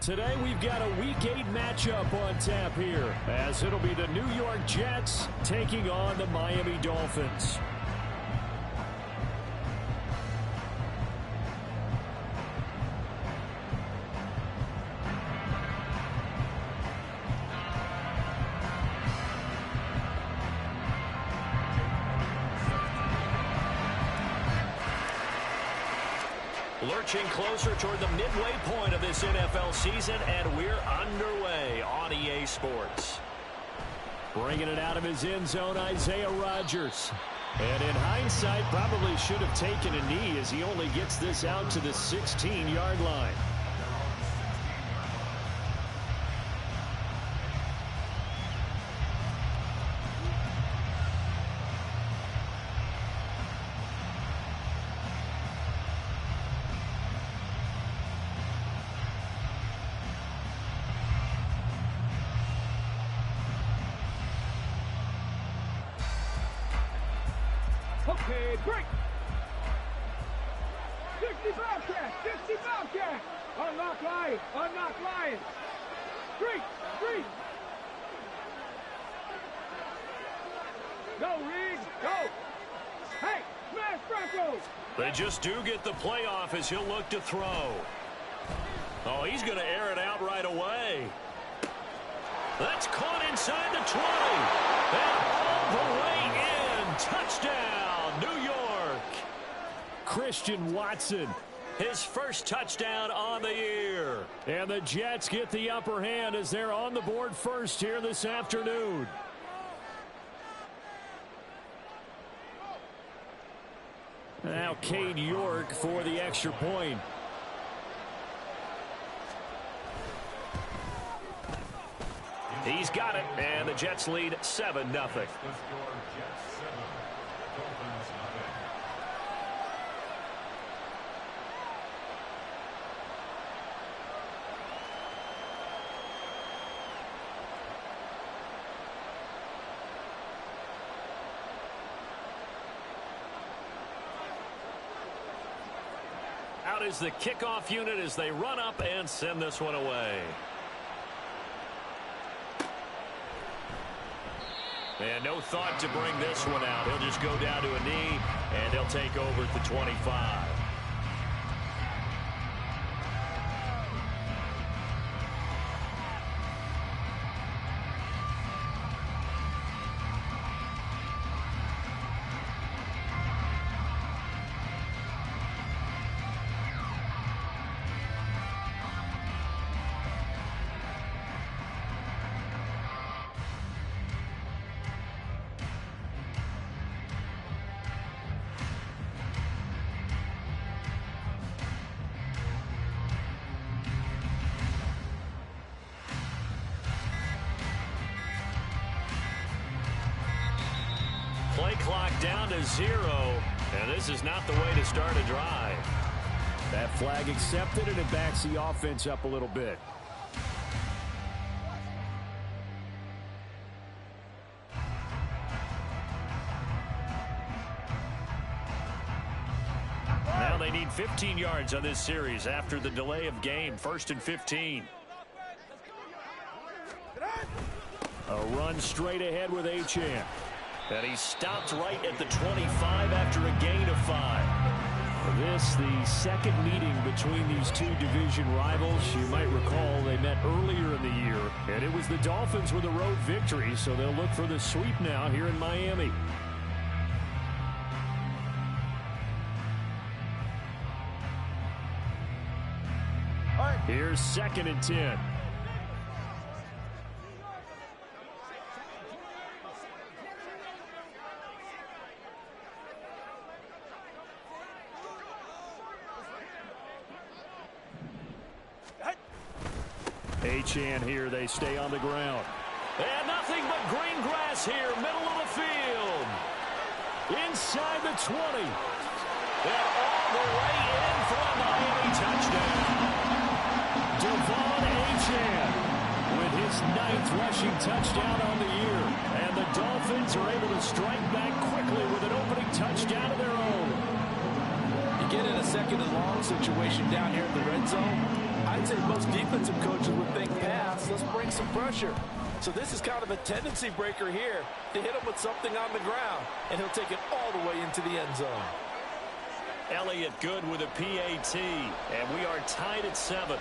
Today we've got a Week 8 matchup on tap here, as it'll be the New York Jets taking on the Miami Dolphins. Lurching closer toward the midway point of this NFL season, and we're underway on EA Sports. Bringing it out of his end zone, Isaiah Rodgers. And in hindsight, probably should have taken a knee as he only gets this out to the 16-yard line. Okay, break. 60 Bobcat, 60 Bobcat. Unlock Lions, unlock Lions. Street, street. Go, Reed, go. Hey, smash Broncos. They just do get the playoff as he'll look to throw. Oh, he's going to air it out right away. That's caught inside the 20. And all the way in. Touchdown, New York. Christian Watson. His first touchdown on the year. And the Jets get the upper hand as they're on the board first here this afternoon. Now Cade York for the extra point. He's got it, and the Jets lead 7-0. Out is the kickoff unit as they run up and send this one away. And no thought to bring this one out. He'll just go down to a knee, and he'll take over at the 25. Play clock down to 0, and this is not the way to start a drive. That flag accepted, and it backs the offense up a little bit. Now they need 15 yards on this series after the delay of game. 1st and 15. A run straight ahead with Achane. And he stopped right at the 25 after a gain of 5. This, the second meeting between these two division rivals. You might recall they met earlier in the year, and it was the Dolphins with a road victory, so they'll look for the sweep now here in Miami. Here's 2nd and 10. Achane here, they stay on the ground. And nothing but green grass here, middle of the field. Inside the 20. And all the way in for a Miami touchdown. Devon Achane with his 9th rushing touchdown on the year. And the Dolphins are able to strike back quickly with an opening touchdown of their own. you get in a second and long situation down here in the red zone, I'd say most defensive coaches would think pass. Let's bring some pressure. So this is kind of a tendency breaker here to hit him with something on the ground, and he'll take it all the way into the end zone. Elliott good with a PAT, and we are tied at 7.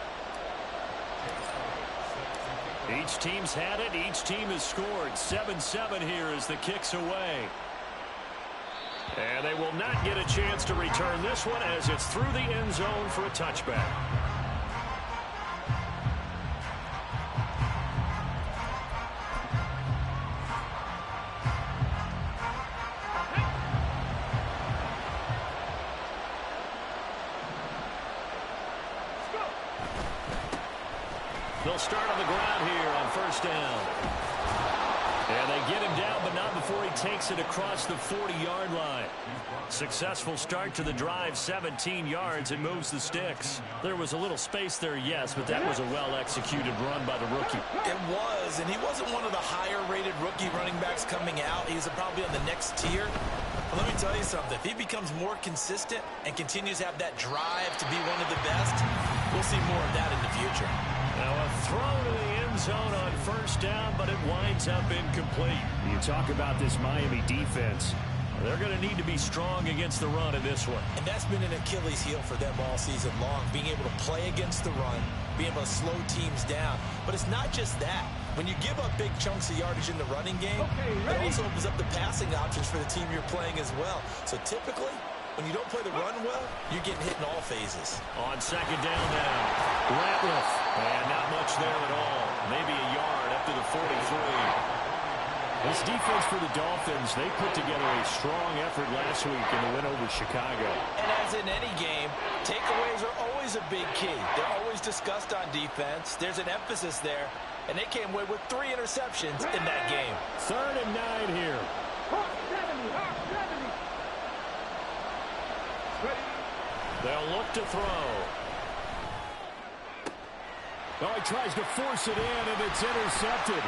Each team's had it. Each team has scored. 7-7 here as the kick's away. And they will not get a chance to return this one as it's through the end zone for a touchback. They'll start on the ground here on first down. And they get him down, but not before he takes it across the 40-yard line. Successful start to the drive, 17 yards, and moves the sticks. There was a little space there, yes, but that was a well-executed run by the rookie. It was, and he wasn't one of the higher-rated rookie running backs coming out. He's probably on the next tier. But let me tell you something. If he becomes more consistent and continues to have that drive to be one of the best, we'll see more of that in the future. Now a throw to the end zone on first down, but it winds up incomplete. You talk about this Miami defense. They're going to need to be strong against the run in this one. And that's been an Achilles heel for them all season long, being able to play against the run, being able to slow teams down. But it's not just that. When you give up big chunks of yardage in the running game, it also opens up the passing options for the team you're playing as well. So typically, when you don't play the run well, you're getting hit in all phases. On second down now, Ratliff. And not much there at all. Maybe a yard up to the 43. This defense for the Dolphins, they put together a strong effort last week in the win over Chicago. And as in any game, takeaways are always a big key. They're always discussed on defense. There's an emphasis there. And they came away with 3 interceptions in that game. 3rd and 9 here. They'll look to throw. Oh, he tries to force it in, and it's intercepted.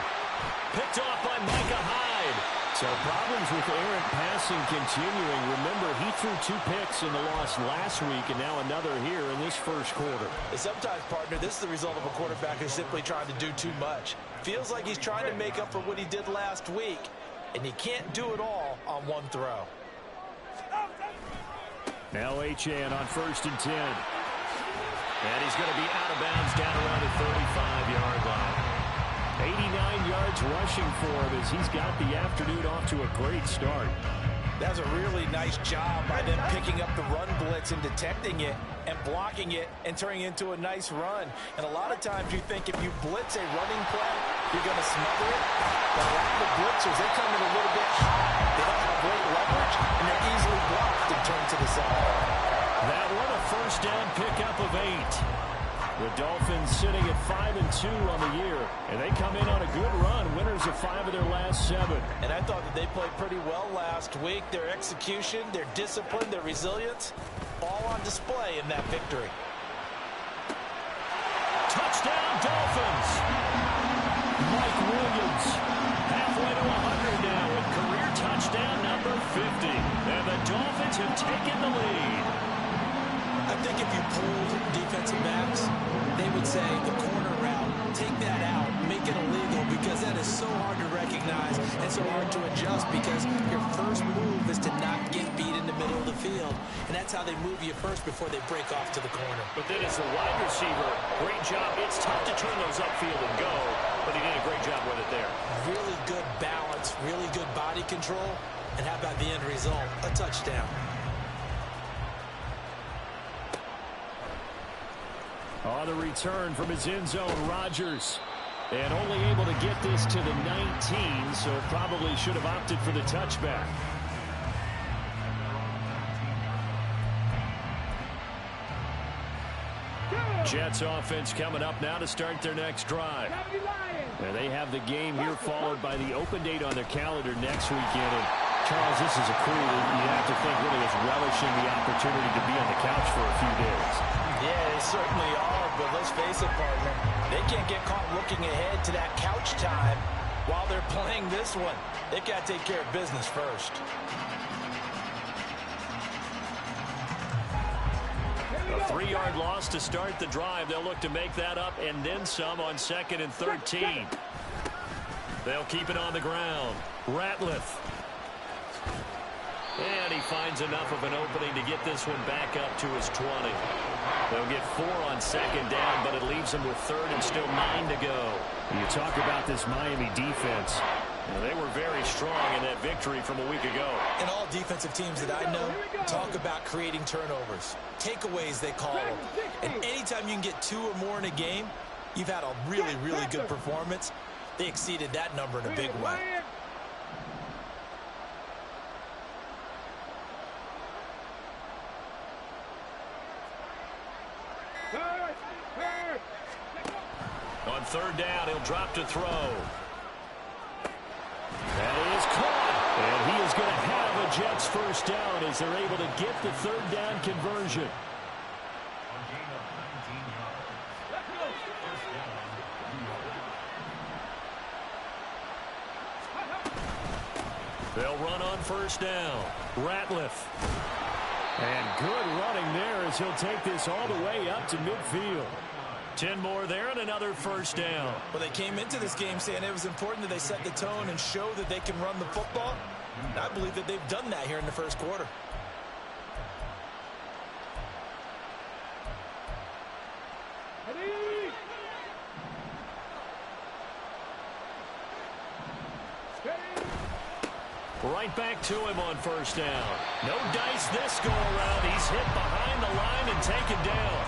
Picked off by Micah Hyde. So problems with errant passing continuing. Remember, he threw 2 picks in the loss last week, and now another here in this first quarter. And sometimes, partner, this is the result of a quarterback who's simply trying to do too much. Feels like he's trying to make up for what he did last week, and he can't do it all on one throw. Now Achane on 1st and 10. And he's going to be out of bounds down around the 35-yard line. 89 yards rushing for him as he's got the afternoon off to a great start. That was a really nice job by them picking up the run blitz and detecting it and blocking it and turning it into a nice run. And a lot of times you think if you blitz a running play, you're going to smother it. But a lot of the blitzers, they come in a little bit high. They don't have great leverage, and they're easily blocked and turned to the side. That one a first down pickup of 8. The Dolphins sitting at 5-2 on the year, and they come in on a good run, winners of 5 of their last 7. And I thought that they played pretty well last week. Their execution, their discipline, their resilience, all on display in that victory. Touchdown, Dolphins! Mike Williams, halfway to 100 now with career touchdown number 50. And the Dolphins have taken the lead. I think if you pulled defensive backs, they would say the corner route, take that out, make it illegal, because that is so hard to recognize and so hard to adjust, because your first move is to not get beat in the middle of the field, and that's how they move you first before they break off to the corner. But then as a wide receiver, great job. It's tough to turn those upfield and go, but he did a great job with it there. Really good balance, really good body control, and how about the end result? A touchdown. On the return from his end zone, Rodgers. And only able to get this to the 19, so probably should have opted for the touchback. Jets offense coming up now to start their next drive. And they have the game here followed by the open date on their calendar next weekend. And Charles, this is a crew that you have to think really is relishing the opportunity to be on the couch for a few days. Yeah, they certainly are, but let's face it, partner. They can't get caught looking ahead to that couch time while they're playing this one. They've got to take care of business first. 3-yard loss to start the drive. They'll look to make that up and then some on 2nd and 13. They'll keep it on the ground. Ratliff. And he finds enough of an opening to get this one back up to his 20. They'll get 4 on 2nd down, but it leaves them with 3rd and still 9 to go. You talk about this Miami defense. Well, they were very strong in that victory from a week ago. And all defensive teams that I know talk about creating turnovers. Takeaways, they call them. And anytime you can get 2 or more in a game, you've had a really, really good performance. They exceeded that number in a big way. On 3rd down, he'll drop to throw. That is caught. And he is going to have a Jets first down as they're able to get the 3rd down conversion. They'll run on 1st down. Ratliff. And good running there as he'll take this all the way up to midfield. 10 more there and another 1st down. Well, they came into this game saying it was important that they set the tone and show that they can run the football. And I believe that they've done that here in the 1st quarter. Right back to him on 1st down. No dice this go around. He's hit behind the line and taken down.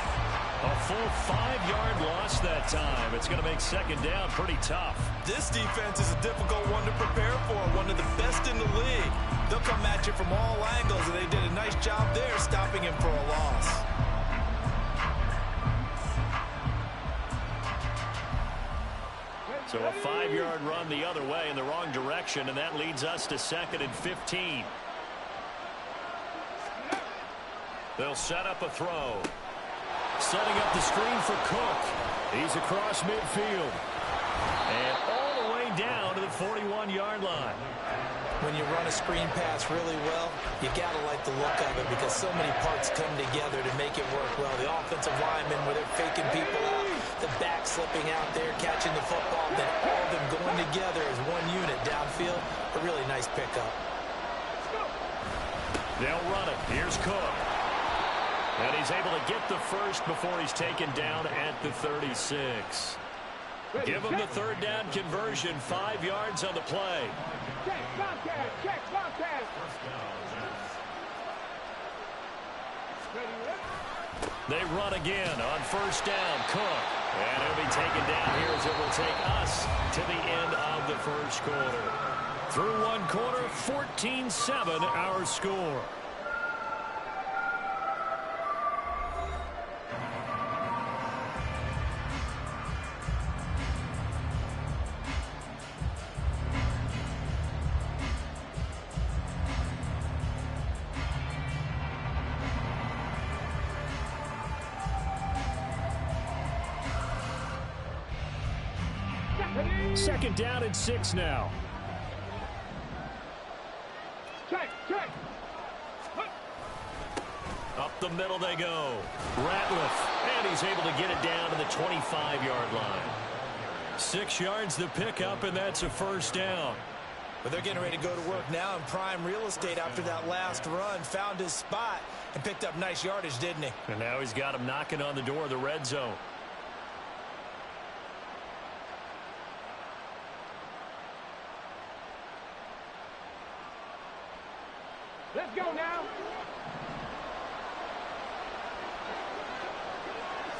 A full 5-yard loss that time. It's going to make 2nd down pretty tough. This defense is a difficult one to prepare for, one of the best in the league. They'll come at you from all angles, and they did a nice job there stopping him for a loss. So a 5-yard run the other way in the wrong direction, and that leads us to 2nd and 15. They'll set up a throw. Setting up the screen for Cook. He's across midfield. And all the way down to the 41-yard line. When you run a screen pass really well, you got to like the look of it because so many parts come together to make it work well. The offensive linemen, where they're faking people out, the back slipping out there, catching the football, then all of them going together as one unit downfield. A really nice pickup. They'll run it. Here's Cook. And he's able to get the first before he's taken down at the 36. Give him the 3rd down conversion. 5 yards on the play. Check, Bobcat, check, Bobcat. They run again on 1st down. Cook. And he'll be taken down here as it will take us to the end of the 1st quarter. Through 1 quarter, 14-7 our score. Second down and 6 now. Check, check. Up the middle they go. Ratliff. And he's able to get it down to the 25-yard line. 6 yards the pickup, and that's a 1st down. But they're getting ready to go to work now in prime real estate after that last run. Found his spot and picked up nice yardage, didn't he? And now he's got him knocking on the door of the red zone. Let's go now.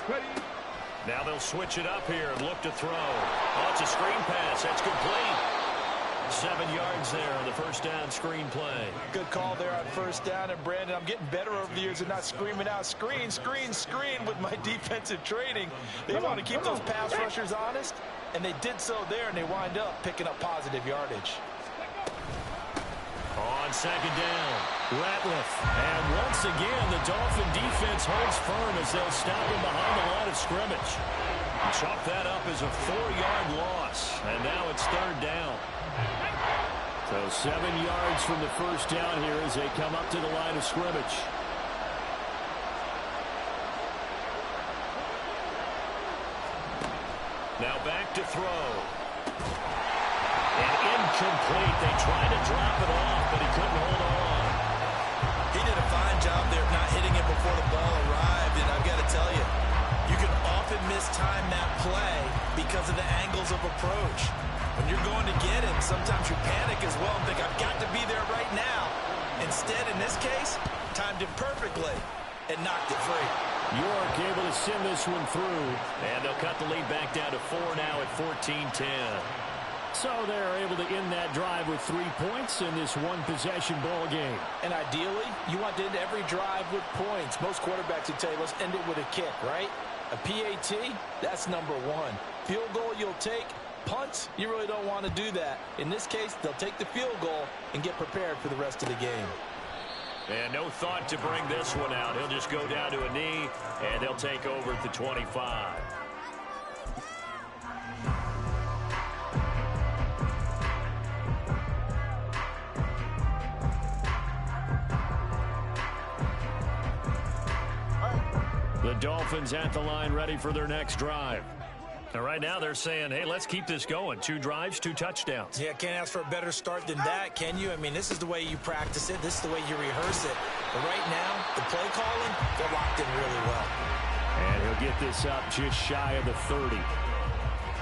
Ready. Now they'll switch it up here and look to throw. Oh, it's a screen pass. That's complete. 7 yards there on the 1st down screen play. Good call there on 1st down. And, Brandon, I'm getting better over the years of not screaming out screen, screen, screen with my defensive training. They want to keep those pass rushers honest, and they did so there, and they wind up picking up positive yardage. On 2nd down, Ratliff. And once again, the Dolphin defense holds firm as they'll stop him behind the line of scrimmage. Chalk that up as a 4-yard loss. And now it's 3rd down. So 7 yards from the 1st down here as they come up to the line of scrimmage. Now back to throw. And incomplete. They tried to drop it off, but he couldn't hold on. He did a fine job there of not hitting it before the ball arrived, and I've got to tell you, you can often mistime that play because of the angles of approach. When you're going to get him, sometimes you panic as well and think, I've got to be there right now. Instead, in this case, timed it perfectly and knocked it free. York able to send this one through. And they'll cut the lead back down to 4 now at 14-10. So they're able to end that drive with 3 points in this one-possession ball game. And ideally, you want to end every drive with points. Most quarterbacks would tell you, let's end it with a kick, right? A PAT, that's number 1. Field goal you'll take. Punts, you really don't want to do that. In this case, they'll take the field goal and get prepared for the rest of the game. And no thought to bring this one out. He'll just go down to a knee, and they'll take over at the 25. The Dolphins at the line ready for their next drive. Now, right now they're saying, hey, let's keep this going. 2 drives, 2 touchdowns. Yeah, can't ask for a better start than that, can you? I mean, this is the way you practice it. This is the way you rehearse it. But right now, the play calling, they're locked in really well. And he'll get this up just shy of the 30.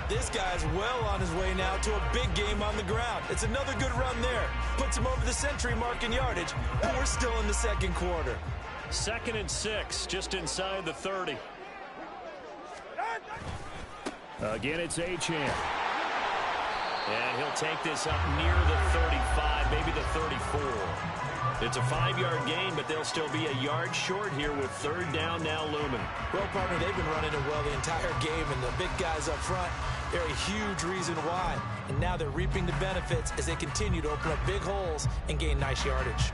This guy's well on his way now to a big game on the ground. It's another good run there. Puts him over the century mark in yardage, but we're still in the second quarter. 2nd and 6, just inside the 30. Again, it's Achane. And he'll take this up near the 35, maybe the 34. It's a 5-yard gain, but they'll still be a yard short here with 3rd down now looming. Well, partner, they've been running it well the entire game, and the big guys up front, they're a huge reason why. And now they're reaping the benefits as they continue to open up big holes and gain nice yardage.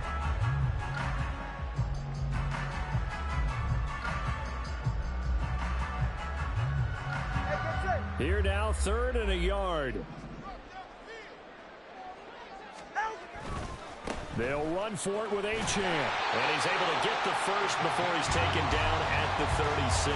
Here now, 3rd and a yard. They'll run for it with Achane. And he's able to get the first before he's taken down at the 36.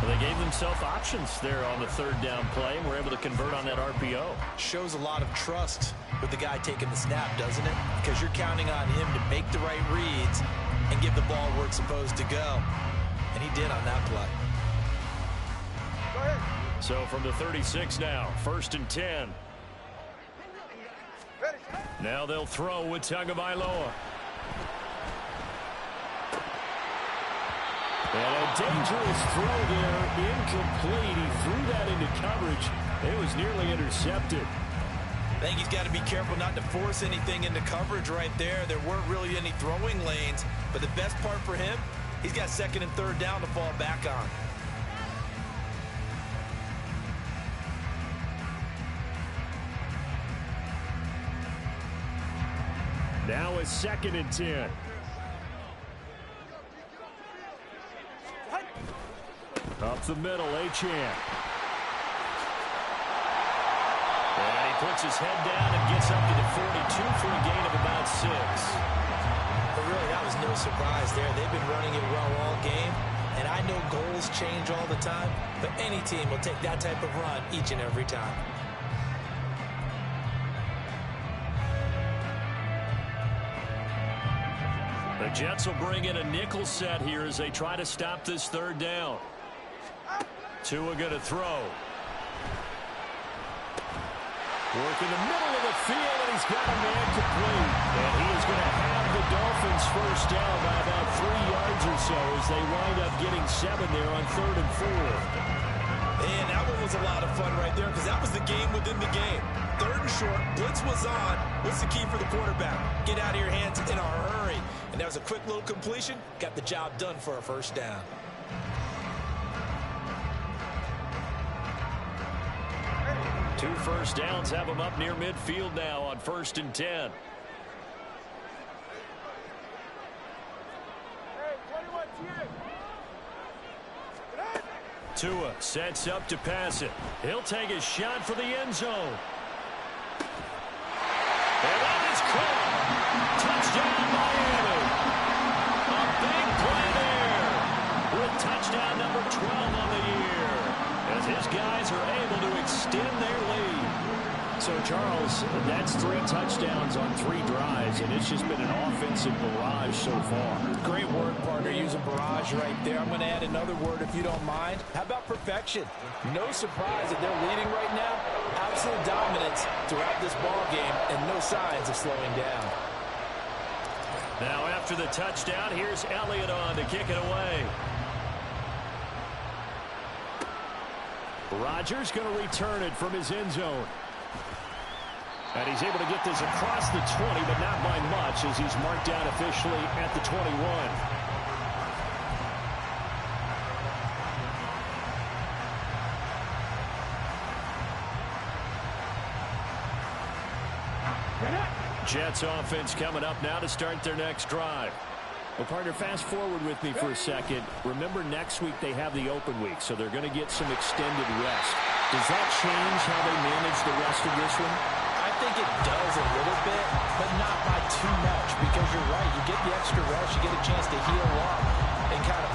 Well, they gave themselves options there on the 3rd down play, and were able to convert on that RPO. Shows a lot of trust with the guy taking the snap, doesn't it? Because you're counting on him to make the right reads and give the ball where it's supposed to go. And he did on that play. So from the 36 now, 1st and 10. Now they'll throw with Tagovailoa. And a dangerous throw there, incomplete. He threw that into coverage. It was nearly intercepted. I think he's got to be careful not to force anything into coverage right there. There weren't really any throwing lanes, but the best part for him, he's got 2nd and 3rd down to fall back on. Now it's 2nd and 10. Up the middle, Achane. And he puts his head down and gets up to the 42 for a gain of about 6. But really, that was no surprise there. They've been running it well all game. And I know goals change all the time, but any team will take that type of run each and every time. The Jets will bring in a nickel set here as they try to stop this 3rd down. Tua going to throw. Work in the middle of the field, and he's got a man complete. And he is going to have the Dolphins first down by about 3 yards or so as they wind up getting 7 there on 3rd and 4. And that one was a lot of fun right there because that was the game within the game. 3rd and short, blitz was on. What's the key for the quarterback? Get out of your hands in a hurry. And that was a quick little completion. Got the job done for a first down. Two first downs have them up near midfield now on 1st and 10. Tua sets up to pass it. He'll take a shot for the end zone. And that is caught. Touchdown, Miami. A big play there with touchdown number 12 on the year. as his guys are able to extend their lead. So, Charles, that's 3 touchdowns on 3 drives, and it's just been an offensive barrage so far. Great word, partner, using barrage right there. I'm going to add another word if you don't mind. How about perfection? No surprise that they're leading right now. Absolute dominance throughout this ball game and no signs of slowing down. Now after the touchdown, here's Elliott on to kick it away. Rodgers going to return it from his end zone. And he's able to get this across the 20, but not by much, as he's marked down officially at the 21. Jets offense coming up now to start their next drive. Well, partner, fast forward with me for a second. Remember, next week they have the open week, so they're going to get some extended rest. Does that change how they manage the rest of this one? I think it does a little bit, but not by too much, because you're right. You get the extra rest, you get a chance to heal up and kind of,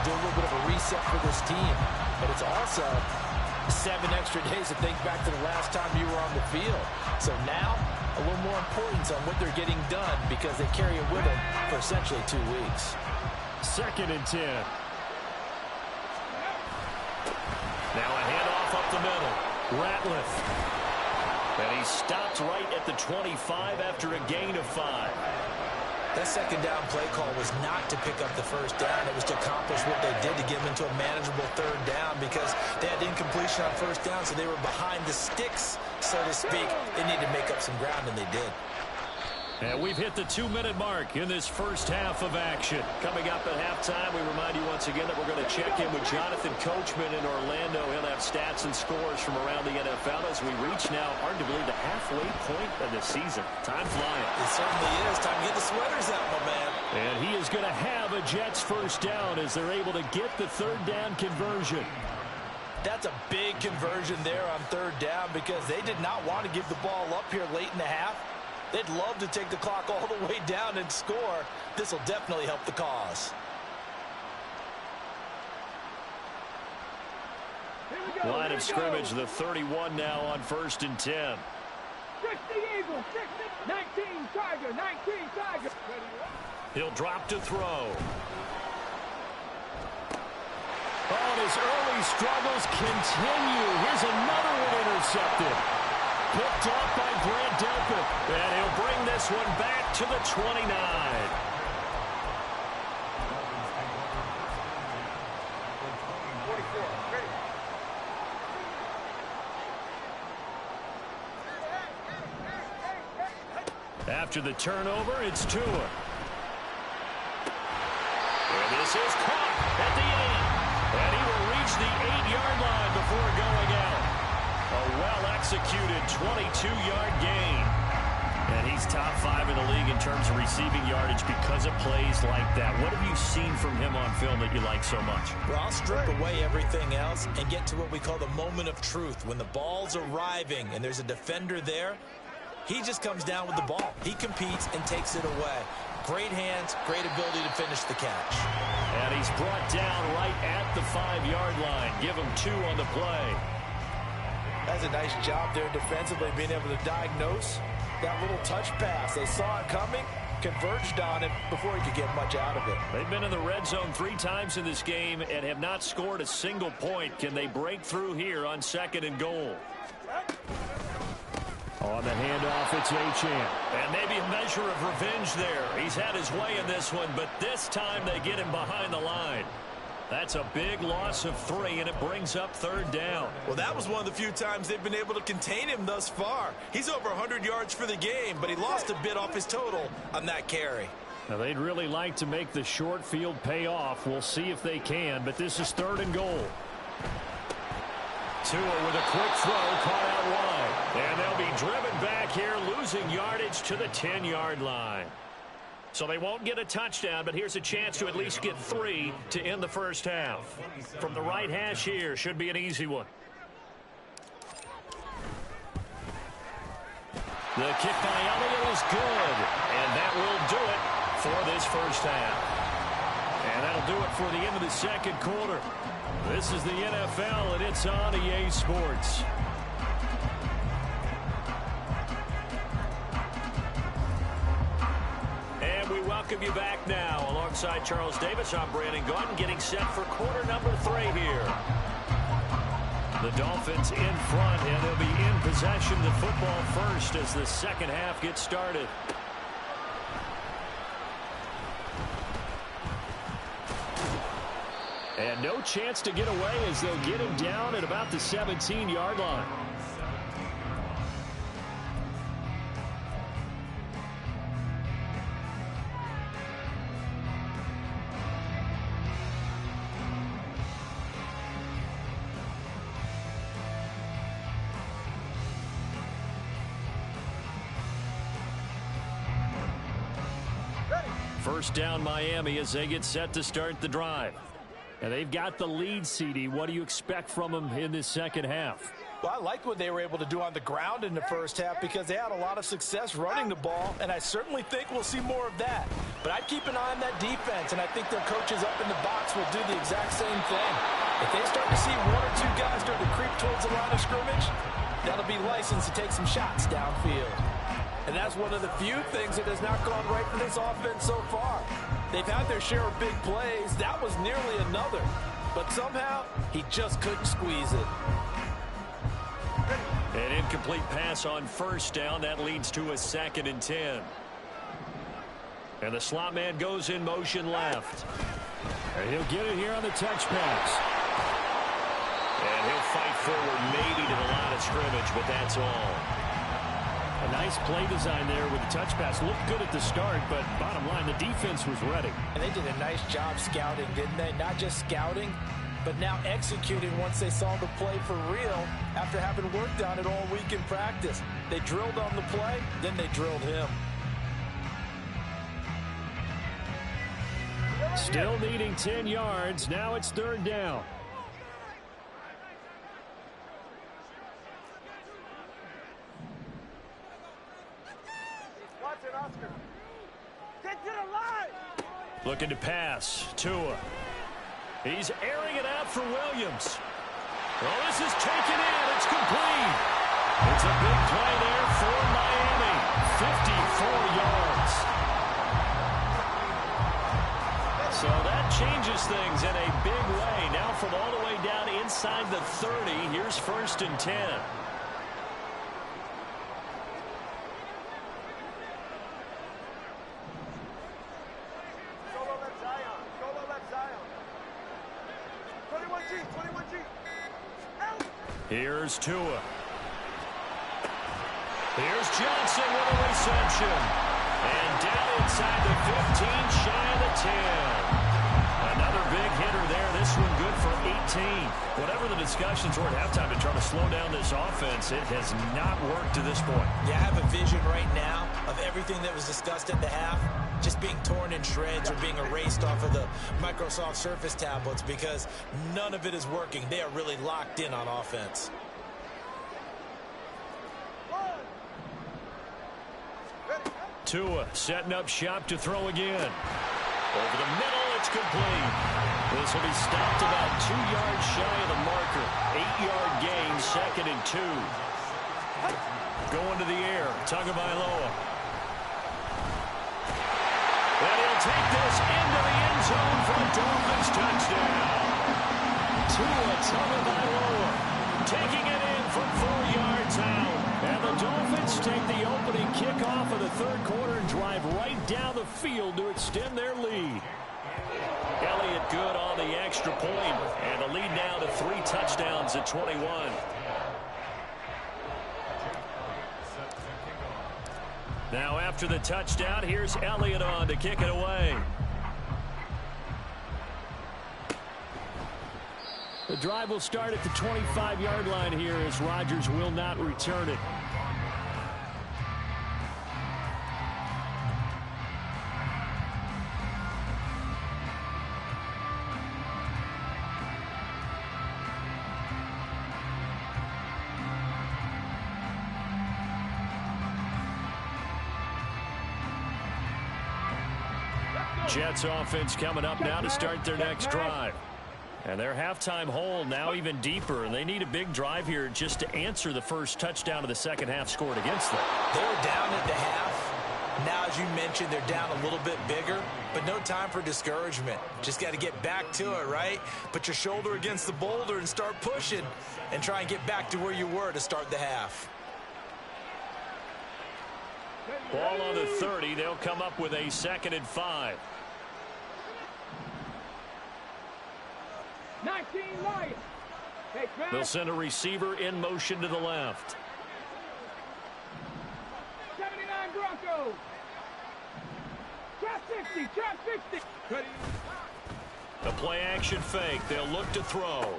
do a little bit of a reset for this team. But it's also 7 extra days to think back to the last time you were on the field. So now, a little more importance on what they're getting done because they carry it with them for essentially 2 weeks. 2nd and 10. Now a handoff up the middle. Ratliff. And he stopped right at the 25 after a gain of 5. That second down play call was not to pick up the first down. It was to accomplish what they did to get them into a manageable 3rd down because they had incompletion on 1st down, so they were behind the sticks, so to speak. They needed to make up some ground, and they did. And we've hit the 2-minute mark in this first half of action. Coming up at halftime, we remind you once again that we're going to check in with Jonathan Coachman in Orlando. He'll have stats and scores from around the NFL as we reach now, hard to believe, the halfway point of the season. Time flying. It certainly is. Time to get the sweaters out, my man. And he is going to have a Jets first down as they're able to get the 3rd down conversion. That's a big conversion there on 3rd down because they did not want to give the ball up here late in the half. They'd love to take the clock all the way down and score. This will definitely help the cause. Line of scrimmage, the 31 now on 1st and 10. 60 Eagles, 60, 19 Tiger, 19 Tiger. He'll drop to throw. Oh, and his early struggles continue. Here's another one intercepted. Picked off by Grant Delpit. And he'll bring this one back to the 29. After the turnover, it's Tua. And this is caught at the 8. And he will reach the 8-yard line before going out. A well-executed 22-yard gain. And he's top 5 in the league in terms of receiving yardage because of plays like that. What have you seen from him on film that you like so much? Well, I'll strip away everything else and get to what we call the moment of truth. When the ball's arriving and there's a defender there, he just comes down with the ball. He competes and takes it away. Great hands, great ability to finish the catch. And he's brought down right at the 5-yard line. Give him 2 on the play. That's a nice job there defensively, being able to diagnose that little touch pass. They saw it coming, converged on it before he could get much out of it. They've been in the red zone 3 times in this game and have not scored a single point. Can they break through here on 2nd and goal? On the handoff, it's Achane. And maybe a measure of revenge there. He's had his way in this one, but this time they get him behind the line. That's a big loss of 3, and it brings up 3rd down. Well, that was one of the few times they've been able to contain him thus far. He's over 100 yards for the game, but he lost a bit off his total on that carry. Now, they'd really like to make the short field pay off. We'll see if they can, but this is 3rd and goal. Tua with a quick throw, caught out wide. And they'll be driven back here, losing yardage to the 10-yard line. So they won't get a touchdown, but here's a chance to at least get 3 to end the first half. From the right hash here, should be an easy one. The kick by Elliott is good, and that will do it for this first half. And that'll do it for the end of the second quarter. This is the NFL, and it's on EA Sports. And we welcome you back now. Alongside Charles Davis, I'm Brandon Gaudin, getting set for quarter number 3 here. The Dolphins in front, and they'll be in possession of the football first as the second half gets started. And no chance to get away as they'll get him down at about the 17-yard line. First down Miami as they get set to start the drive. And they've got the lead, CD. What do you expect from them in this second half? Well, I like what they were able to do on the ground in the first half because they had a lot of success running the ball, and I certainly think we'll see more of that. But I'd keep an eye on that defense, and I think their coaches up in the box will do the exact same thing. If they start to see 1 or 2 guys start to creep towards the line of scrimmage, that'll be licensed to take some shots downfield. And that's one of the few things that has not gone right for this offense so far. They've had their share of big plays. That was nearly another. But somehow, he just couldn't squeeze it. An incomplete pass on first down. That leads to a 2nd and 10. And the slot man goes in motion left. And he'll get it here on the touch pass. And he'll fight forward maybe to the line of scrimmage, but that's all. A nice play design there with the touch pass. Looked good at the start, but bottom line, the defense was ready. And they did a nice job scouting, didn't they? Not just scouting, but now executing once they saw the play for real after having worked on it all week in practice. They drilled on the play, then they drilled him. Still needing 10 yards. Now it's 3rd down. Looking to pass. Tua. He's airing it out for Williams. Well, this is taken in. It's complete. It's a big play there for Miami. 54 yards. So that changes things in a big way. Now from all the way down inside the 30, here's 1st and 10. Here's Tua. Here's Johnson with a reception. And down inside the 15, shy of the 10. Another big hitter there. This one good for 18. Whatever the discussions were at halftime to try to slow down this offense, it has not worked to this point. Yeah, I have a vision right now of everything that was discussed at the half just being torn in shreds or being erased off of the Microsoft Surface tablets because none of it is working. They are really locked in on offense. Tua setting up shop to throw again. Over the middle, it's complete. This will be stopped about 2 yards shy of the marker. 8-yard gain, 2nd and 2. Going to the air, Tagovailoa. And he'll take this into the end zone for a Dolphins touchdown. Tua Tagovailoa taking it in from 4 yards out. And the Dolphins take the opening kickoff of the 3rd quarter and drive right down the field to extend their lead. Elliott good on the extra point, and the lead now to 3 touchdowns at 21. Now after the touchdown, here's Elliott on to kick it away. The drive will start at the 25-yard line here as Rodgers will not return it. Jets offense coming up now to start their next drive. And their halftime hole now even deeper, and they need a big drive here just to answer the first touchdown of the second half scored against them. They were down at the half. Now, as you mentioned, they're down a little bit bigger, but no time for discouragement. Just got to get back to it, right? Put your shoulder against the boulder and start pushing and try and get back to where you were to start the half. Ball on the 30. They'll come up with a 2nd and 5. 19 Lions. They'll send a receiver in motion to the left. 79 Broncos. Trap 50, trap 50. A play action fake. They'll look to throw.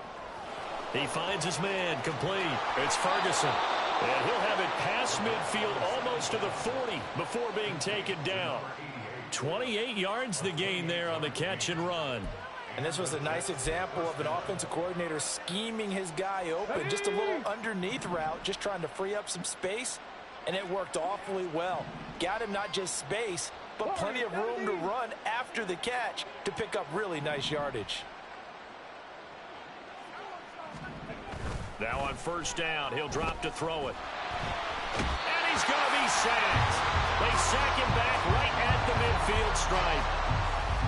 He finds his man complete. It's Ferguson. And he'll have it past midfield almost to the 40 before being taken down. 28 yards the gain there on the catch and run. And this was a nice example of an offensive coordinator scheming his guy open. Just a little underneath route, just trying to free up some space, and it worked awfully well. Got him not just space, but plenty of room to run after the catch to pick up really nice yardage. Now on first down, he'll drop to throw it. And he's going to be sacked. They sack him back right at the midfield stripe.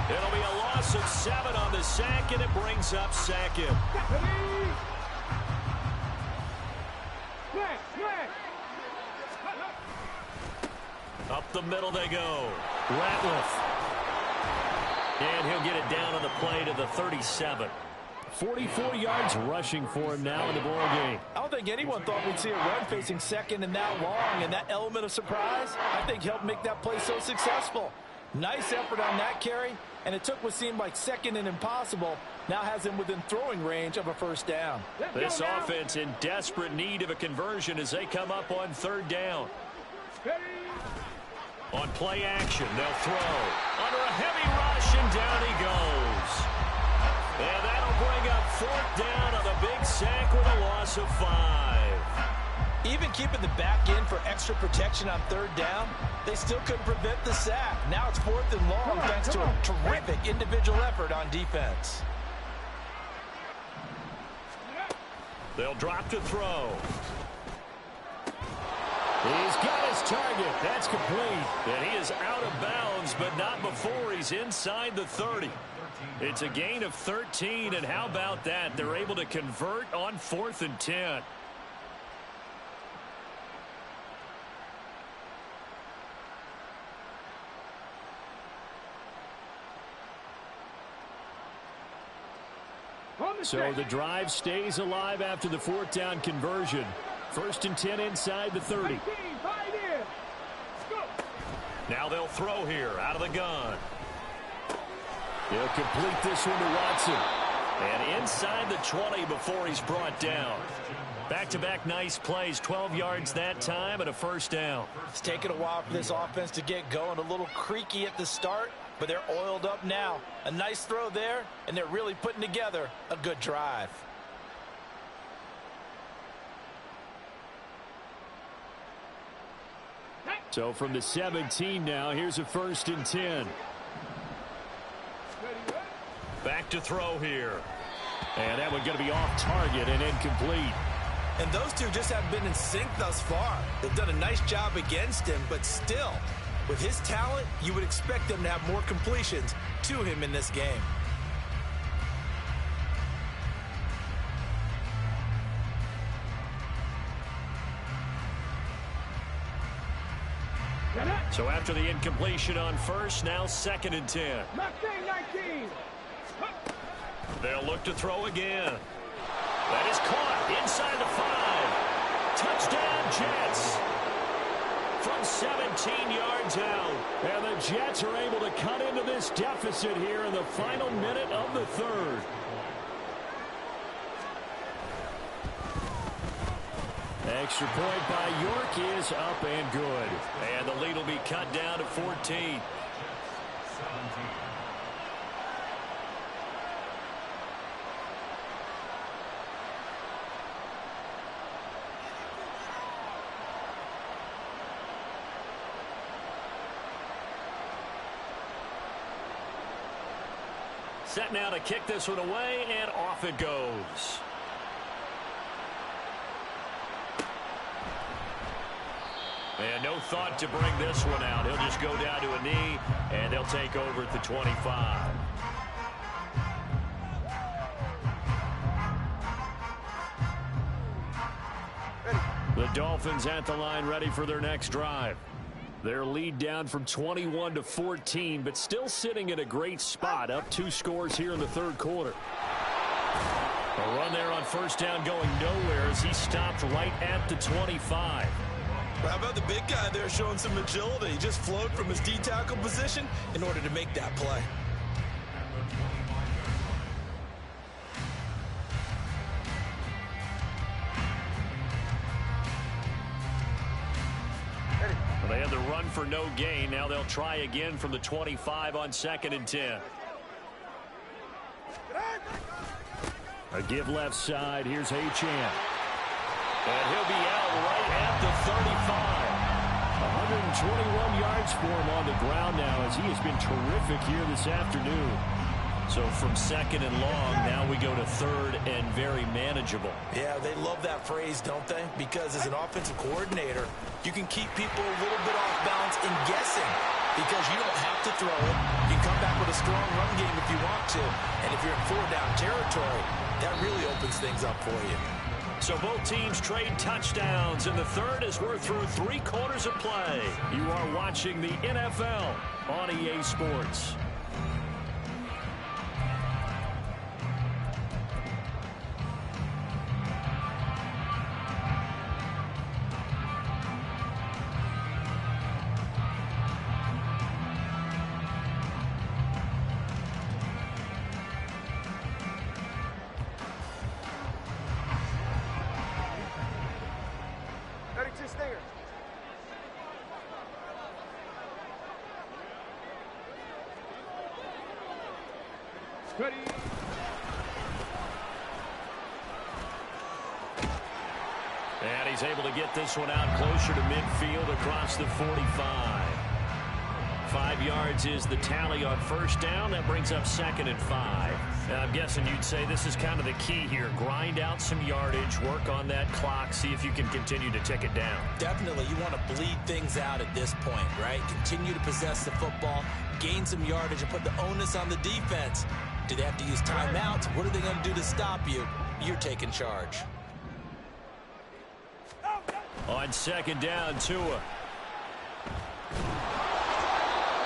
It'll be a loss of 7 on the sack, and it brings up second. Up the middle they go. Ratliff. And he'll get it down on the play to the 37. 44 yards rushing for him now in the ball game. I don't think anyone thought we'd see a run facing second and that long, and that element of surprise, I think, helped make that play so successful. Nice effort on that carry, and it took what seemed like second and impossible, now has him within throwing range of a first down. This offense in desperate need of a conversion as they come up on 3rd down. On play action, they'll throw. Under a heavy rush, and down he goes. And that'll bring up 4th down on the big sack with a loss of 5. Even keeping the back in for extra protection on 3rd down, they still couldn't prevent the sack. Now it's 4th and long thanks to a terrific individual effort on defense. They'll drop to throw. He's got his target. That's complete. And he is out of bounds, but not before he's inside the 30. It's a gain of 13, and how about that? They're able to convert on 4th and 10. So the drive stays alive after the 4th down conversion. 1st and 10 inside the 30. Now they'll throw here out of the gun. He'll complete this one to Watson. And inside the 20 before he's brought down. Back-to-back nice plays, 12 yards that time and a 1st down. It's taken a while for this offense to get going. A little creaky at the start, but they're oiled up now. A nice throw there, and they're really putting together a good drive. So from the 17 now, here's a 1st and 10. Back to throw here. And that one going to be off target and incomplete. And those two just haven't been in sync thus far. They've done a nice job against him, but still, with his talent, you would expect them to have more completions to him in this game. So after the incompletion on 1st, now 2nd and 10. They'll look to throw again. That is caught inside the 5. Touchdown, Jets. From 17 yards out. And the Jets are able to cut into this deficit here in the final minute of the 3rd. Extra point by York is up and good. And the lead will be cut down to 14. set now to kick this one away, and off it goes. And no thought to bring this one out. He'll just go down to a knee, and they'll take over at the 25. The Dolphins at the line ready for their next drive. Their lead down from 21 to 14, but still sitting at a great spot, up 2 scores here in the third quarter. A run there on first down going nowhere as he stopped right at the 25. How about the big guy there showing some agility? He just flowed from his D-tackle position in order to make that play. Well, they had the run for no gain. Now they'll try again from the 25 on 2nd and 10. A give left side. Here's Achane. And he'll be out right at the 35. 121 yards for him on the ground now as he has been terrific here this afternoon. So from 2nd and long, now we go to 3rd and very manageable. Yeah, they love that phrase, don't they? Because as an offensive coordinator, you can keep people a little bit off balance and guessing because you don't have to throw it. You can come back with a strong run game if you want to. And if you're in 4-down territory, that really opens things up for you. So both teams trade touchdowns, and the third as we're through 3 quarters of play. You are watching the NFL on EA Sports. Ready. And he's able to get this one out closer to midfield across the 45. 5 yards is the tally on first down. That brings up 2nd and 5. Now, I'm guessing you'd say this is kind of the key here. Grind out some yardage, work on that clock, see if you can continue to tick it down. Definitely, you want to bleed things out at this point, right? Continue to possess the football, gain some yardage, and put the onus on the defense. Do they have to use timeouts? What are they going to do to stop you? You're taking charge. On 2nd down, Tua.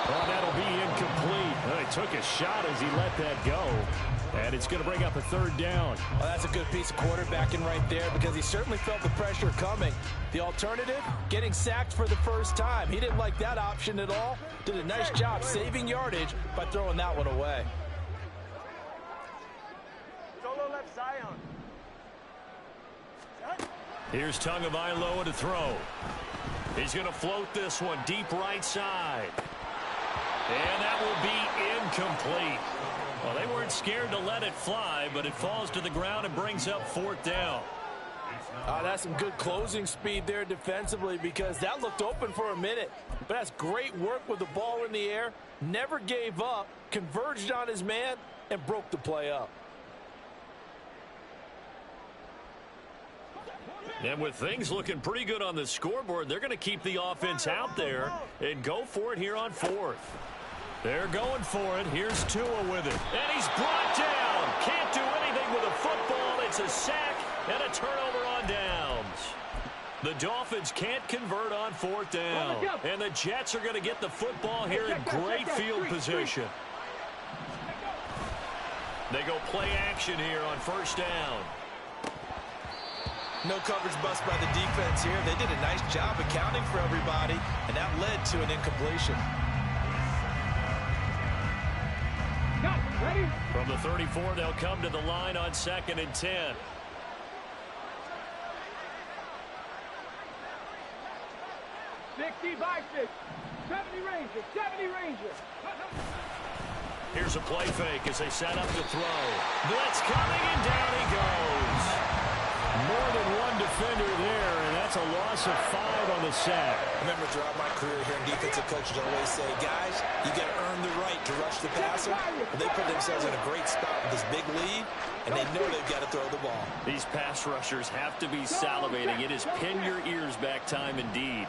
Oh, that'll be incomplete. Oh, he took a shot as he let that go. And it's going to bring up a 3rd down. Well, that's a good piece of quarterbacking right there because he certainly felt the pressure coming. The alternative, getting sacked for the first time. He didn't like that option at all. Did a nice job saving yardage by throwing that one away. Here's Tagovailoa to throw. He's going to float this one deep right side. And that will be incomplete. Well, they weren't scared to let it fly, but it falls to the ground and brings up 4th down. That's some good closing speed there defensively because that looked open for a minute. But that's great work with the ball in the air. Never gave up, converged on his man, and broke the play up. And with things looking pretty good on the scoreboard, they're going to keep the offense out there and go for it here on 4th. They're going for it. Here's Tua with it. And he's brought down. Can't do anything with a football. It's a sack and a turnover on downs. The Dolphins can't convert on 4th down. And the Jets are going to get the football here in great field position. They go play action here on 1st down. No coverage bust by the defense here. They did a nice job accounting for everybody, and that led to an incompletion. Ready? From the 34, they'll come to the line on 2nd and 10. By 6. 70 Ranger. 70 Ranger. Here's a play fake as they set up to throw. Blitz coming, and down he goes. More than one defender there, and that's a loss of 5 on the sack. I remember throughout my career hearing defensive coaches always say, guys, you got to earn the right to rush the passer. But they put themselves in a great spot with this big lead, and they know they've got to throw the ball. These pass rushers have to be salivating. It is pin your ears back time indeed.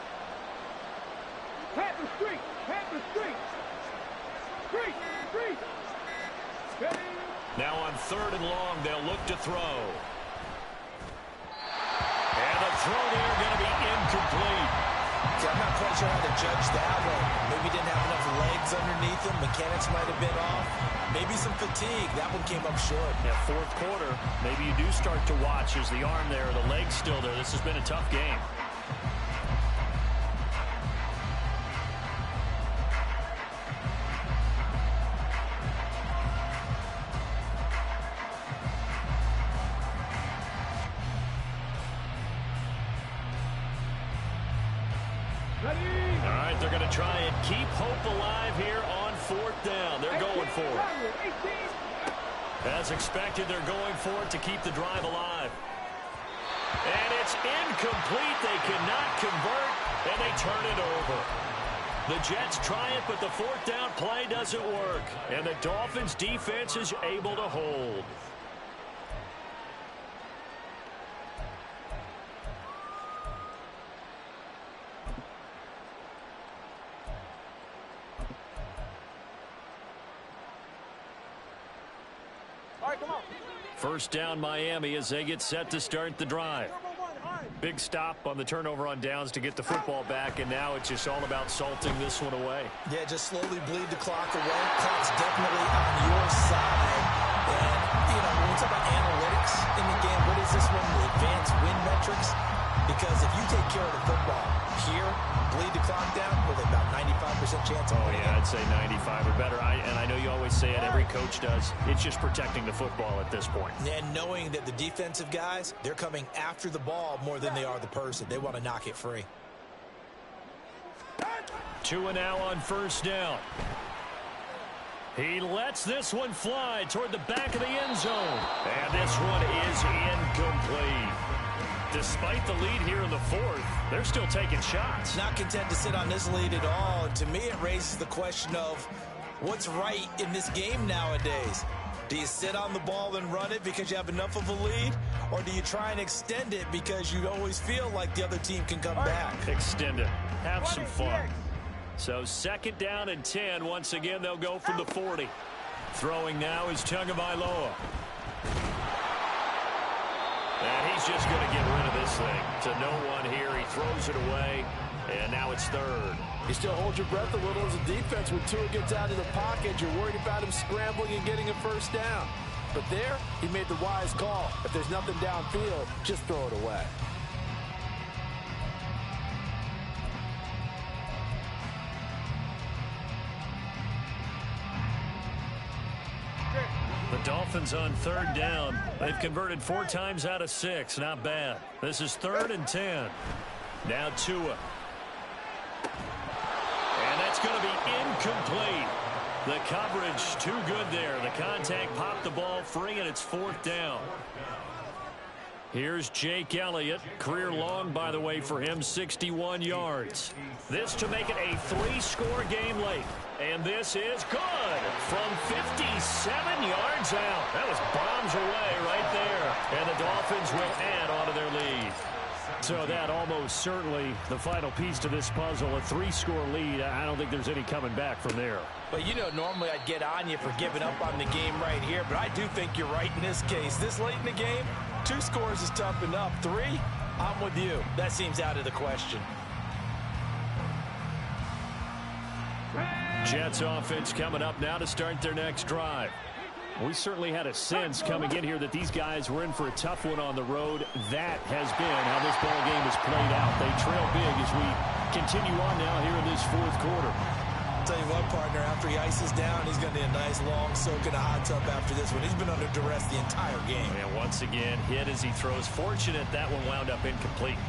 Pat the street. Pat the street. Street. Street. Now on 3rd and long, they'll look to throw. And the throw there going to be incomplete. See, I'm not quite sure how to judge that one. Maybe didn't have enough legs underneath him. Mechanics might have been off. Maybe some fatigue. That one came up short. Yeah, 4th quarter, maybe you do start to watch as the arm there, the leg's still there. This has been a tough game. All right, they're going to try and keep hope alive here on 4th down. They're going for it. As expected, they're going for it to keep the drive alive. And it's incomplete. They cannot convert, and they turn it over. The Jets try it, but the 4th down play doesn't work. And the Dolphins' defense is able to hold. First down Miami as they get set to start the drive. Big stop on the turnover on downs to get the football back, and now it's just all about salting this one away. Yeah, just slowly bleed the clock away. Clock's definitely on your side. And, you know, when we talk about analytics in the game, what is this one? The advanced win metrics? Because if you take care of the football here, bleed the clock down with about 95% chance of winning. Yeah, I'd say 95 or better. And I know you always say it, every coach does. It's just protecting the football at this point. And knowing that the defensive guys, they're coming after the ball more than they are the person. They want to knock it free. 2 and now on 1st down. He lets this one fly toward the back of the end zone. And this one is incomplete. Despite the lead here in the 4th, they're still taking shots. Not content to sit on this lead at all. To me, it raises the question of what's right in this game nowadays. Do you sit on the ball and run it because you have enough of a lead? Or do you try and extend it because you always feel like the other team can come back? Extend it. Have some fun. So 2nd down and 10. Once again, they'll go from the 40. Throwing now is Tagovailoa. And he's just going to get rid of this thing to no one here. He throws it away, and now it's 3rd. You still hold your breath a little as a defense when Tua gets out of the pocket. You're worried about him scrambling and getting a 1st down. But there, he made the wise call. If there's nothing downfield, just throw it away. The Dolphins on 3rd down. They've converted 4 times out of 6. Not bad. This is 3rd and 10. Now Tua. And that's going to be incomplete. The coverage too good there. The contact popped the ball free, and it's 4th down. Here's Jake Elliott. Career long, by the way, for him, 61 yards. This to make it a 3-score game late. And this is good from 57 yards out. That was bombs away right there. And the Dolphins will add on to their lead. So that almost certainly the final piece to this puzzle, a 3-score lead. I don't think there's any coming back from there. But, you know, normally I'd get on you for giving up on the game right here, but I do think you're right in this case. This late in the game, 2 scores is tough enough. 3, I'm with you. That seems out of the question. Jets offense coming up now to start their next drive. We certainly had a sense coming in here that these guys were in for a tough one on the road. That has been how this ball game has played out. They trail big as we continue on now here in this 4th quarter. I'll tell you what, partner, after he ices down, he's going to need a nice long soak in a hot tub after this one. He's been under duress the entire game. And once again, hit as he throws. Fortunate that one wound up incomplete.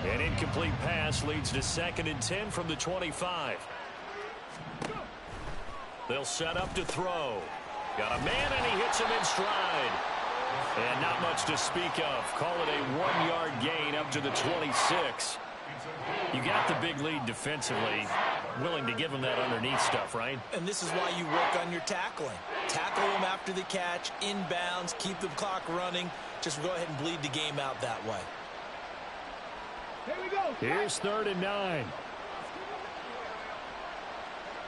An incomplete pass leads to 2nd and 10 from the 25. They'll set up to throw. Got a man, and he hits him in stride. And not much to speak of. Call it a 1-yard gain up to the 26. You got the big lead defensively. Willing to give them that underneath stuff, right? And this is why you work on your tackling. Tackle them after the catch, inbounds, keep the clock running. Just go ahead and bleed the game out that way. Here we go. Here's 3rd and 9.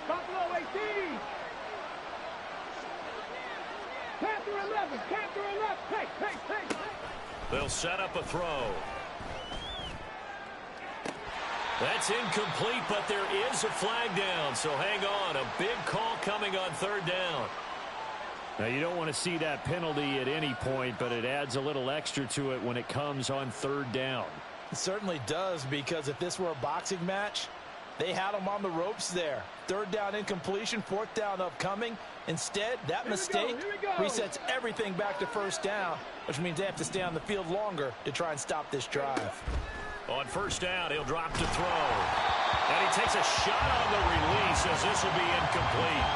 Buffalo 18. Panther 11. Panther 11. Hey. They'll set up a throw. That's incomplete, but there is a flag down, so hang on. A big call coming on 3rd down. Now, you don't want to see that penalty at any point, but it adds a little extra to it when it comes on 3rd down. It certainly does, because if this were a boxing match, they had them on the ropes there. 3rd down incompletion, 4th down upcoming. Instead, that mistake resets everything back to 1st down, which means they have to stay on the field longer to try and stop this drive. On 1st down, he'll drop to throw. And he takes a shot on the release as this will be incomplete.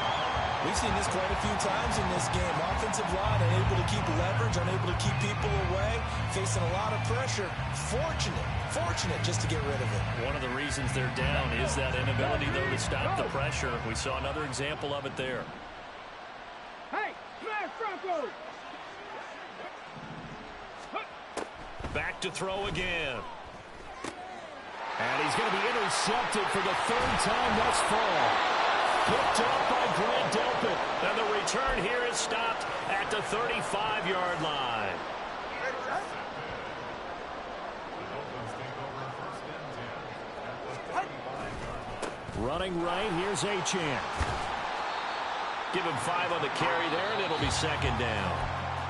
We've seen this quite a few times in this game. Offensive line unable to keep leverage, unable to keep people away, facing a lot of pressure. Fortunate just to get rid of it. One of the reasons they're down is that inability, though, to stop the pressure. We saw another example of it there. Hey, smash Franco. Back to throw again. And he's going to be intercepted for the 3rd time thus far. Picked up by Grant Delpit. And the return here is stopped at the 35-yard line. Running right, here's Achane. Give him 5 on the carry there, and it'll be 2nd down.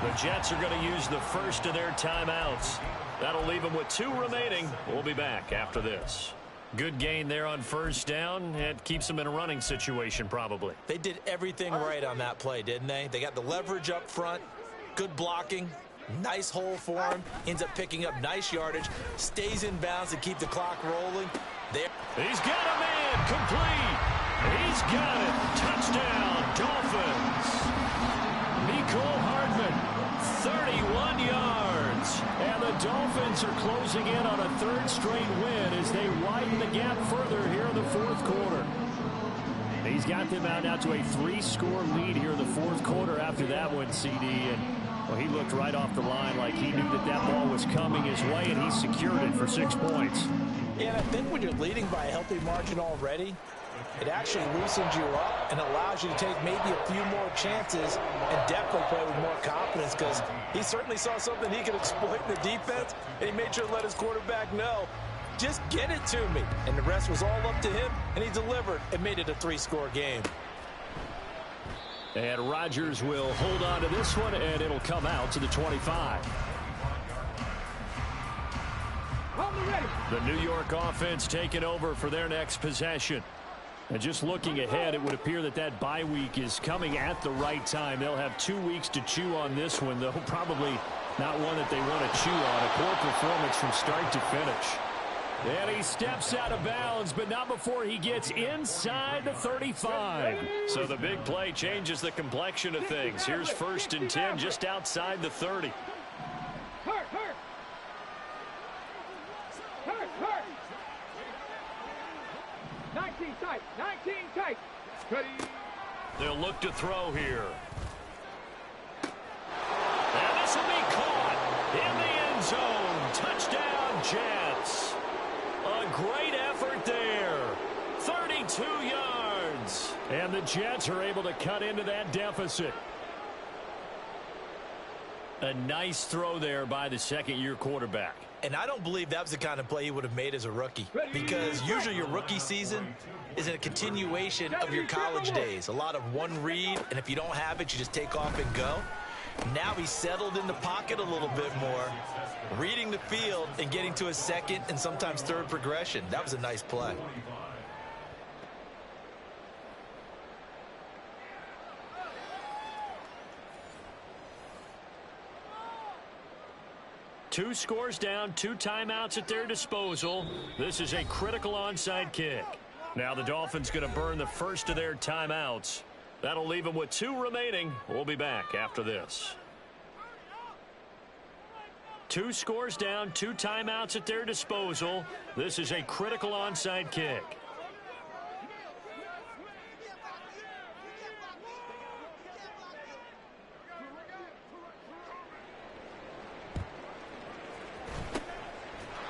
The Jets are going to use the first of their timeouts. That'll leave them with 2 remaining. We'll be back after this. Good gain there on 1st down. It keeps them in a running situation, probably. They did everything right on that play, didn't they? They got the leverage up front, good blocking, nice hole for him, ends up picking up nice yardage, stays in bounds to keep the clock rolling. There. He's got a man, complete. He's got it. Touchdown, Dolphins. Mecole Hardman, 31 yards. And the Dolphins are closing in on a 3rd straight win as they widen the gap further here in the 4th quarter. He's got them out now to a 3-score lead here in the 4th quarter after that one, CD. And well, he looked right off the line like he knew that ball was coming his way, and he secured it for 6 points. Yeah, and I think when you're leading by a healthy margin already, it actually loosens you up and allows you to take maybe a few more chances and definitely play with more confidence, because he certainly saw something he could exploit in the defense, and he made sure to let his quarterback know, just get it to me. And the rest was all up to him, and he delivered and made it a 3-score game. And Rodgers will hold on to this one, and it'll come out to the 25. The New York offense taking over for their next possession. And just looking ahead, it would appear that bye week is coming at the right time. They'll have 2 weeks to chew on this one, though probably not one that they want to chew on. A poor performance from start to finish. And he steps out of bounds, but not before he gets inside the 35. So the big play changes the complexion of things. Here's 1st and 10 just outside the 30. Hurt. 19 tight. Ready. They'll look to throw here. And this will be caught in the end zone. Touchdown, Jets. A great effort there. 32 yards. And the Jets are able to cut into that deficit. A nice throw there by the 2nd-year quarterback. And I don't believe that was the kind of play he would have made as a rookie, because usually your rookie season is a continuation of your college days. A lot of one read, and if you don't have it, you just take off and go. Now he's settled in the pocket a little bit more, reading the field and getting to a 2nd and sometimes 3rd progression. That was a nice play. Two scores down, 2 timeouts at their disposal. This is a critical onside kick. Now the Dolphins going to burn the first of their timeouts. That'll leave them with 2 remaining. We'll be back after this. 2 scores down, 2 timeouts at their disposal. This is a critical onside kick.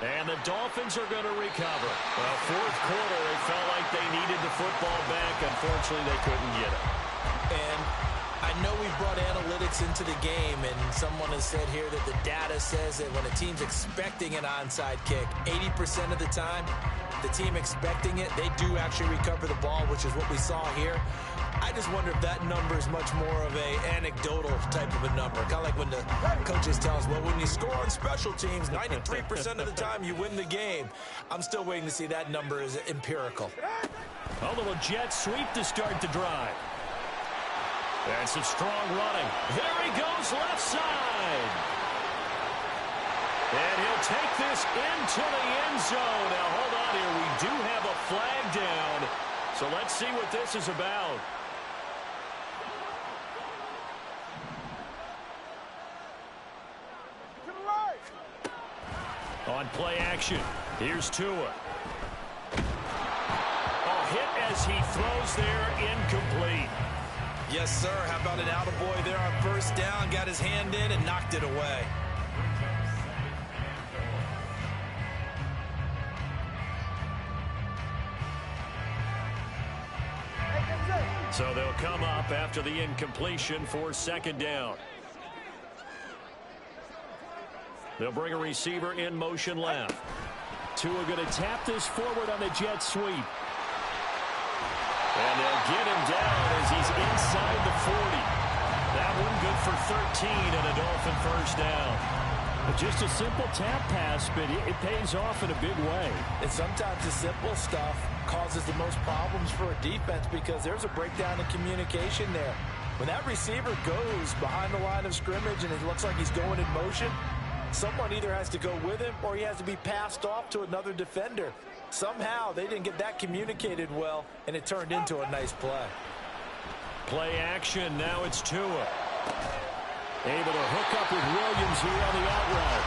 And the Dolphins are going to recover. Well, fourth quarter, they felt like they needed the football back. Unfortunately, they couldn't get it. And I know we've brought analytics into the game, and someone has said here that the data says that when a team's expecting an onside kick, 80% of the time, the team expecting it, they do actually recover the ball, which is what we saw here. I just wonder if that number is much more of a anecdotal type of a number. Kind of like when the coaches tell us, well, when you score on special teams, 93% of the time you win the game. I'm still waiting to see that number is empirical. A little jet sweep to start the drive. And some strong running. There he goes, left side. And he'll take this into the end zone. Now, hold on here. We do have a flag down. So let's see what this is about. On play action, here's Tua. Oh, hit as he throws there, incomplete. Yes, sir. How about an attaboy there on first down? Got his hand in and knocked it away. So they'll come up after the incompletion for second down. They'll bring a receiver in motion left. Tua going to tap this forward on the jet sweep. And they'll get him down as he's inside the 40. That one good for 13 and a Dolphin first down. Just a simple tap pass, but it pays off in a big way. And sometimes the simple stuff causes the most problems for a defense because there's a breakdown in communication there. When that receiver goes behind the line of scrimmage and it looks like he's going in motion, someone either has to go with him or he has to be passed off to another defender. Somehow they didn't get that communicated well, and it turned into a nice play. Play action. Now it's Tua. Able to hook up with Williams here on the out route.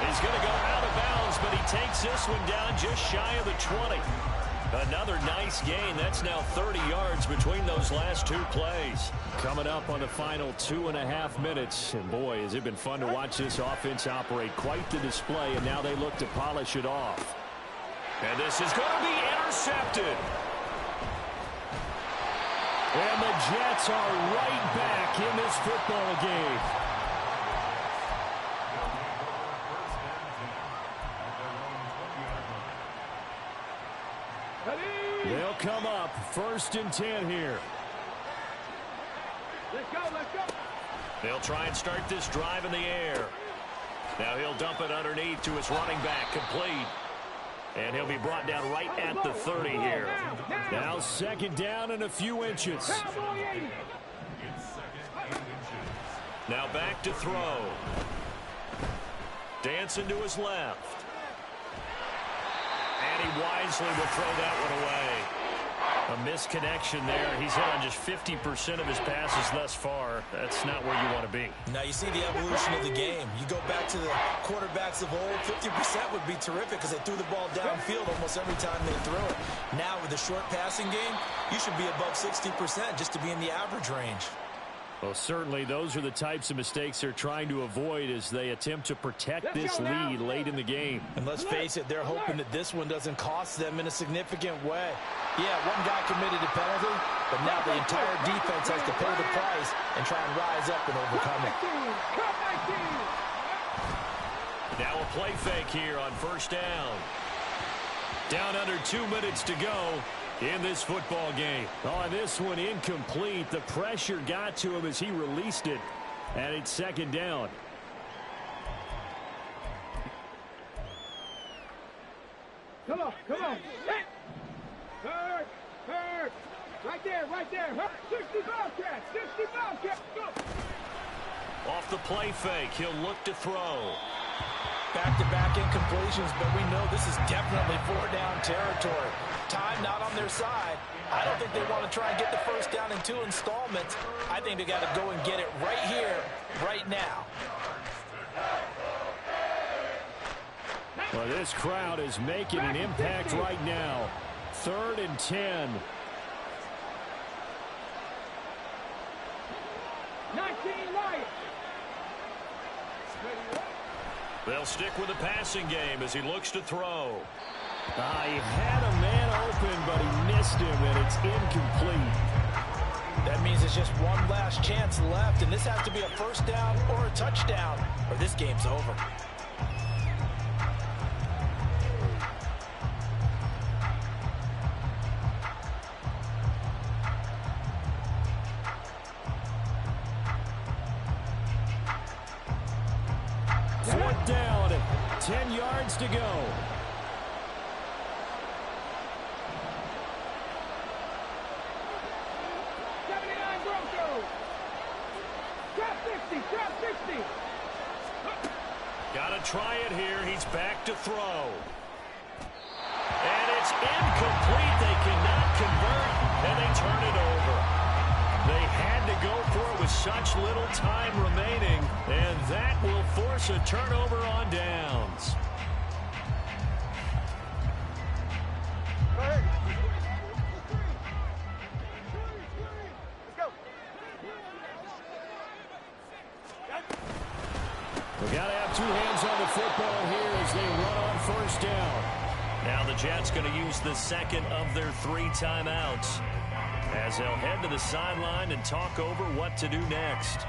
He's going to go out of bounds, but he takes this one down just shy of the 20. Another nice gain. That's now 30 yards between those last 2 plays. Coming up on the final 2.5 minutes. And boy, has it been fun to watch this offense operate. Quite the display, and now they look to polish it off. And this is going to be intercepted. And the Jets are right back in this football game. They'll come up 1st and 10 here. Let's go, let's go. They'll try and start this drive in the air. Now he'll dump it underneath to his running back, complete. And he'll be brought down right at the 30 here. Now second down and a few inches. Now back to throw. Dancing to his left. And he wisely will throw that one away. A misconnection there. He's hit on just 50% of his passes thus far. That's not where you want to be. Now you see the evolution of the game. You go back to the quarterbacks of old, 50% would be terrific because they threw the ball downfield almost every time they threw it. Now with the short passing game, you should be above 60% just to be in the average range. Well, certainly those are the types of mistakes they're trying to avoid as they attempt to protect this lead late in the game. And let's face it, they're hoping that this one doesn't cost them in a significant way. Yeah, one guy committed a penalty, but now the entire defense has to pay the price and try and rise up and overcome it. Now a play fake here on first down. Down under 2 minutes to go in this football game. On this one, incomplete. The pressure got to him as he released it, and it's second down. Come on, come on. Hurt, hurt. Right there, right there. Hurt. 60 Bobcats, 60 Bobcats. Go. Off the play fake, he'll look to throw. Back-to-back incompletions, but we know this is definitely 4-down territory. Time not on their side. I don't think they want to try and get the first down in 2 installments. I think they got to go and get it right here, right now. Well, this crowd is making an impact right now. 3rd and 10. 19 Lions. They'll stick with the passing game as he looks to throw. He had a man open, but he missed him, and it's incomplete. That means it's just one last chance left, and this has to be a first down or a touchdown, or this game's over. Fourth down, 10 yards to go. Got to try it here. He's back to throw. And it's incomplete. They cannot convert, and they turn it over. They had to go for it with such little time remaining, and that will force a turnover on downs. We got to have two hands on the football here as they run on first down. Now the Jets going to use the second of their 3 timeouts as they'll head to the sideline and talk over what to do next.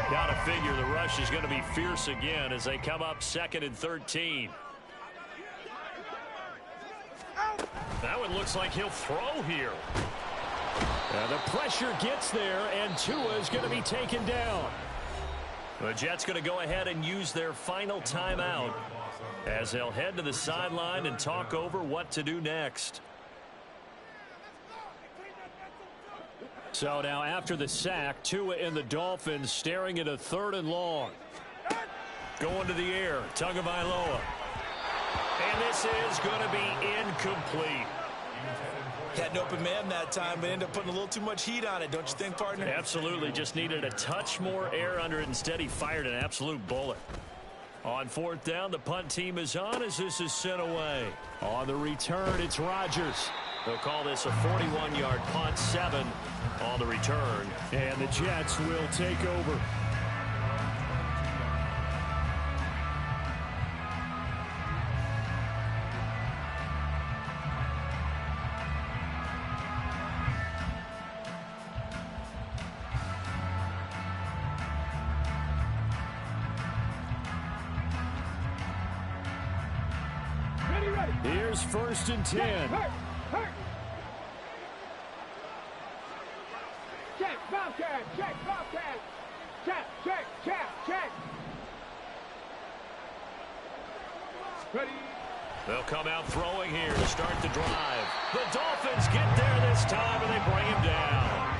Got to figure the rush is going to be fierce again as they come up 2nd and 13. That one looks like he'll throw here. The pressure gets there, and Tua is going to be taken down. The Jets going to go ahead and use their final timeout as they'll head to the sideline and talk over what to do next. So now after the sack, Tua and the Dolphins staring at a 3rd and long. Going to the air, Tagovailoa. And this is going to be incomplete. Had an open man that time, but ended up putting a little too much heat on it, don't you think, partner? Absolutely. Just needed a touch more air under it. Instead, he fired an absolute bullet. On 4th down, the punt team is on as this is sent away. On the return, it's Rodgers. They'll call this a 41-yard punt, 7 on the return. And the Jets will take over. Here's 1st and 10. Check, Bobcat, check, Bobcat. Check, check, check, check. Ready. They'll come out throwing here to start the drive. The Dolphins get there this time, and they bring him down.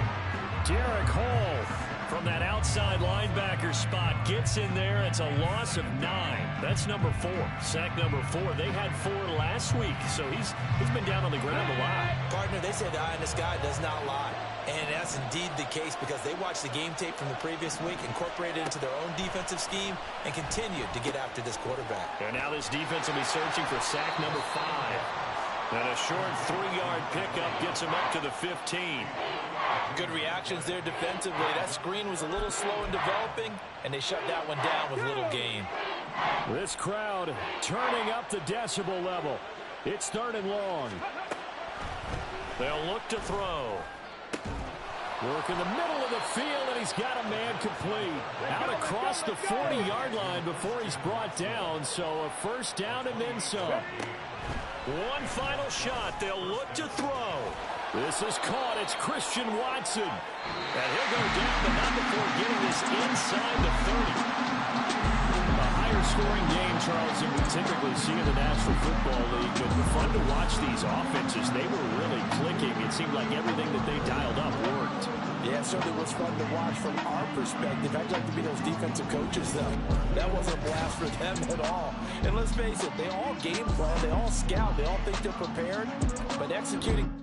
Derek Hall from that outside linebacker spot gets in there. It's a loss of 9. That's number 4. Sack number 4. They had 4 last week, so he's been down on the ground a lot. Partner, they say the eye in the sky does not lie. And that's indeed the case because they watched the game tape from the previous week, incorporated it into their own defensive scheme, and continued to get after this quarterback. And now this defense will be searching for sack number 5. And a short 3-yard pickup gets him up to the 15. Good reactions there defensively. That screen was a little slow in developing, and they shut that one down with little gain. This crowd turning up the decibel level. It's 3rd and long. They'll look to throw. Work in the middle of the field, and he's got a man complete. Out across the 40-yard line before he's brought down, so a first down and then some. One final shot. They'll look to throw. This is caught. It's Christian Watson. And he'll go down, but not before getting this inside the 30. A higher-scoring game, Charles, than we typically see in the National Football League. But fun to watch these offenses. They were really clicking. It seemed like everything that they dialed up worked. Yeah, it certainly was fun to watch from our perspective. I'd like to be those defensive coaches, though. That wasn't a blast for them at all. And let's face it, they all game plan, they all scout, they all think they're prepared, but executing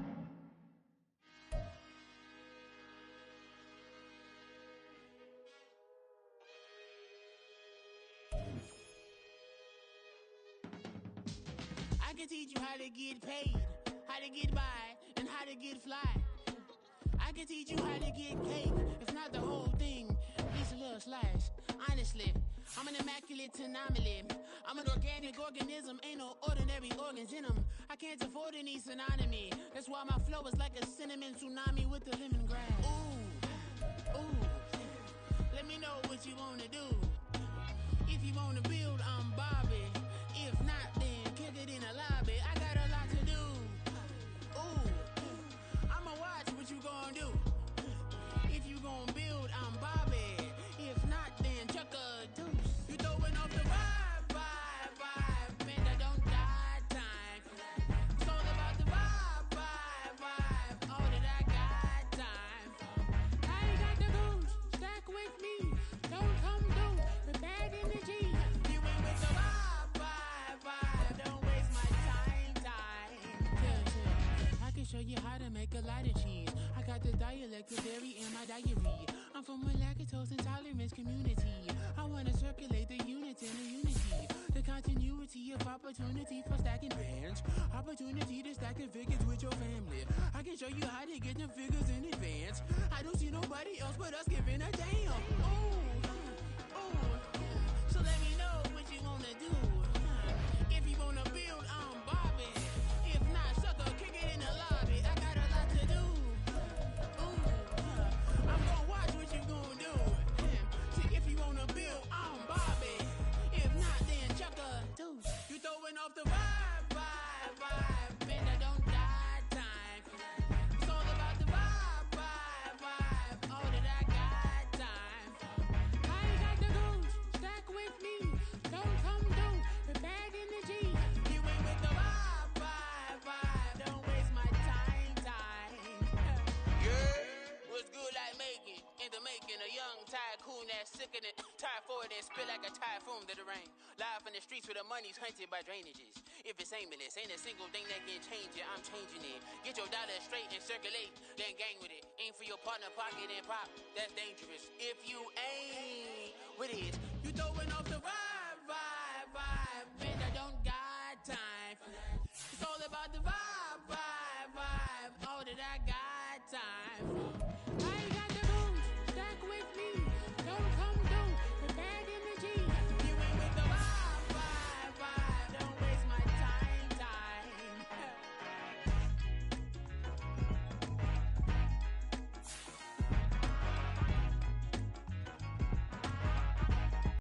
can teach you how to get paid, how to get by, and how to get fly. I can teach you how to get cake, if not the whole thing, at least a little slice. Honestly, I'm an immaculate anomaly. I'm an organic organism, ain't no ordinary organs in them. I can't afford any synonymy. That's why my flow is like a cinnamon tsunami with the lemongrass. Ooh, let me know what you wanna do. If you wanna build, I'm Bobby. If not, then kick it in the lobby. I got a lot to do. Ooh, I'ma watch what you gonna do. If you gonna build, I'm Bobby. If not, then chuck a deuce. You throwing off the vibe, man, I don't got time. It's all about the vibe, all that I got time. I ain't got the goose, stack with me. Don't come through the bad energy. You ain't with the vibe, don't waste my time. Yeah. I can show you how to make a lot of cheese. I got the dialect of dairy in my diary. I'm from a lactose intolerance community. I wanna circulate the units and the unity. The continuity of opportunity for stacking bands. Opportunity to stack the figures with your family. I can show you how to get them figures in advance. I don't see nobody else but us giving a damn. Ooh. So let me know what you wanna do. If you wanna build, I'm Bobby. If not, sucker, kick it in the lobby. I got a lot to do. I'm gonna watch what you gonna do. See, if you wanna build, I'm Bobby. If not, then chuck a deuce. You throwing off the vibe, man, I don't got time. It's all about the vibe, all that I got time. I ain't got the goose, stack with me. Don't come through the bad energy. You ain't with the vibe, don't waste my time. Yeah, what's good like making, in the making, a young tycoon that's sickening. Tire forward and spit like a typhoon to the rain. Live in the streets where the money's hunted by drainages. If it's aimless, ain't a single thing that can change it, I'm changing it. Get your dollar straight and circulate, then gang with it. Aim for your partner, pocket and pop, that's dangerous. If you ain't with it, you throwing off the vibe, man, I don't got time. It's all about the vibe, all that I got time.